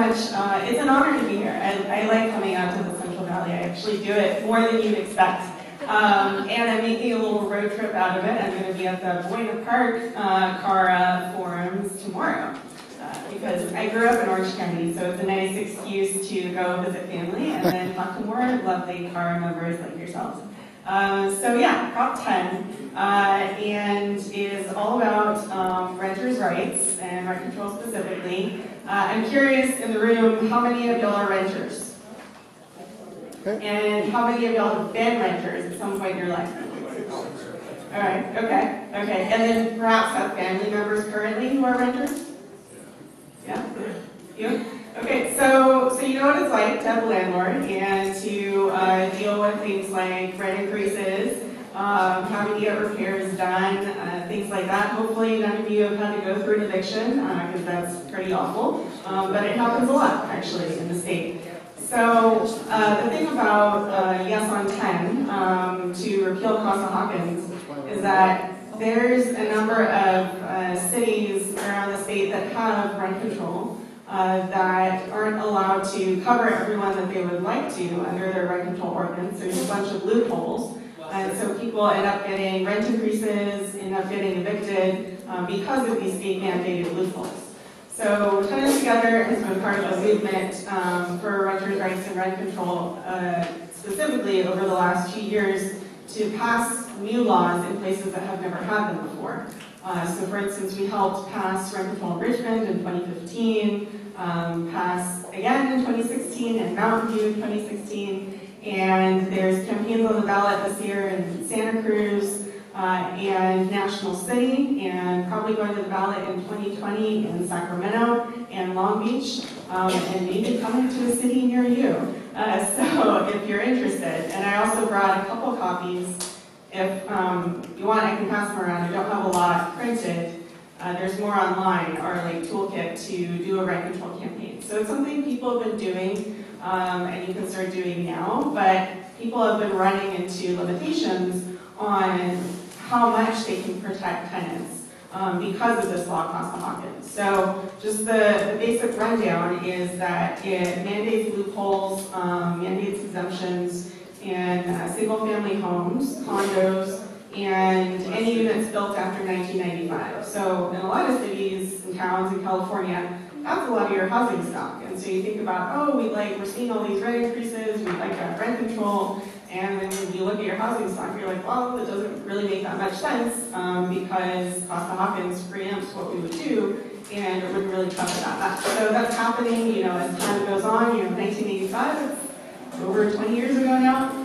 much. It's an honor to be here. I like coming out to the Central Valley. I actually do it more than you'd expect. And I'm making a little road trip out of it. I'm going to be at the Boynton Park Car Forums tomorrow. Because I grew up in Orange County, so it's a nice excuse to go visit family and then talk to more lovely car members like yourselves. So yeah, Prop 10 and is all about renters' rights and rent control specifically. I'm curious in the room, how many of y'all are renters? And how many of y'all have been renters at some point in your life? All right, okay. And then perhaps have family members currently who are renters? Yeah? You? Okay, so you know what it's like to have a landlord and to deal with things like rent increases, having to get repairs done, things like that. Hopefully none of you have had to go through an eviction, because that's pretty awful. But it happens a lot, actually, in the state. So the thing about Yes on 10 to repeal Costa-Hawkins is that there's a number of cities around the state that have rent control that aren't allowed to cover everyone that they would like to under their rent control ordinance. There's a bunch of loopholes. And so people end up getting rent increases, end up getting evicted because of these state-mandated loopholes. So 10 Together has been part of a movement for renters' rights and rent control, specifically over the last 2 years, to pass new laws in places that have never had them before. So for instance, we helped pass rent control in Richmond in 2015, pass again in 2016 and Mountain View in 2016, and there's campaigns on the ballot this year in Santa Cruz and National City, and probably going to the ballot in 2020 in Sacramento and Long Beach, and maybe coming to a city near you. So if you're interested. And I also brought a couple copies. If you want, I can pass them around. I don't have a lot printed. There's more online, our toolkit to do a rent control campaign. So it's something people have been doing, and you can start doing now, but people have been running into limitations on how much they can protect tenants because of this law, Costa-Hawkins. So just the basic rundown is that it mandates loopholes, mandates exemptions in single-family homes, condos, and any units built after 1995. So in a lot of cities and towns in California, that's a lot of your housing stock. And so you think about, oh, we're seeing all these rent increases, we'd like to have rent control, and then when you look at your housing stock, you're like, well, it doesn't really make that much sense because Costa-Hawkins preempts what we would do, and it wouldn't really cover that much. So that's happening, as time goes on. 1985, it's over 20 years ago now.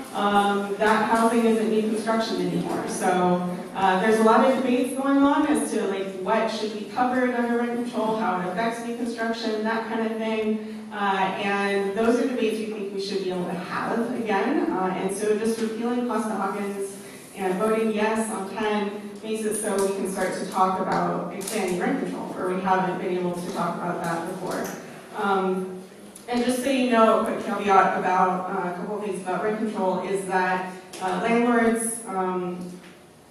That housing isn't new construction anymore. So there's a lot of debates going on as to what should be covered under rent control, how it affects new construction, that kind of thing. And those are debates we think we should be able to have again. And so just repealing Costa-Hawkins and voting yes on 10 makes it so we can start to talk about expanding rent control, where we haven't been able to talk about that before. And just so you know, a quick caveat about a couple of things about rent control is that landlords,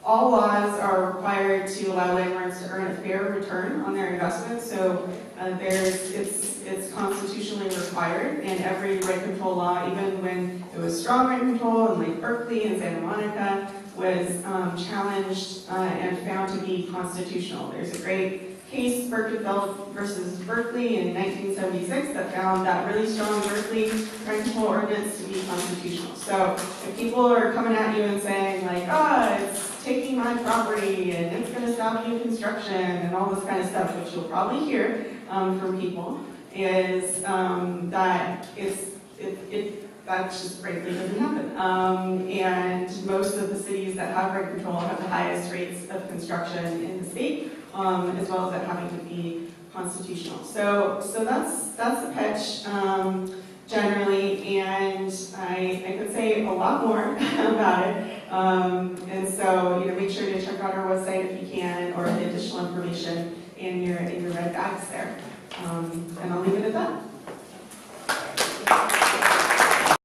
all laws are required to allow landlords to earn a fair return on their investment. So it's constitutionally required in every rent control law, even when it was strong rent control in Berkeley and Santa Monica was challenged and found to be constitutional. There's a great case, Birkenfeld versus Berkeley in 1976, that found that really strong Berkeley rent control ordinance to be constitutional. So if people are coming at you and saying it's taking my property and it's going to stop new construction and all this kind of stuff, which you'll probably hear from people, is that that just frankly doesn't happen. And most of the cities that have rent control have the highest rates of construction in the state, as well as it having to be constitutional. So that's the pitch generally, and I could say a lot more about it. And so make sure to check out our website if you can, or the additional information in your red bags there. And I'll leave it at that.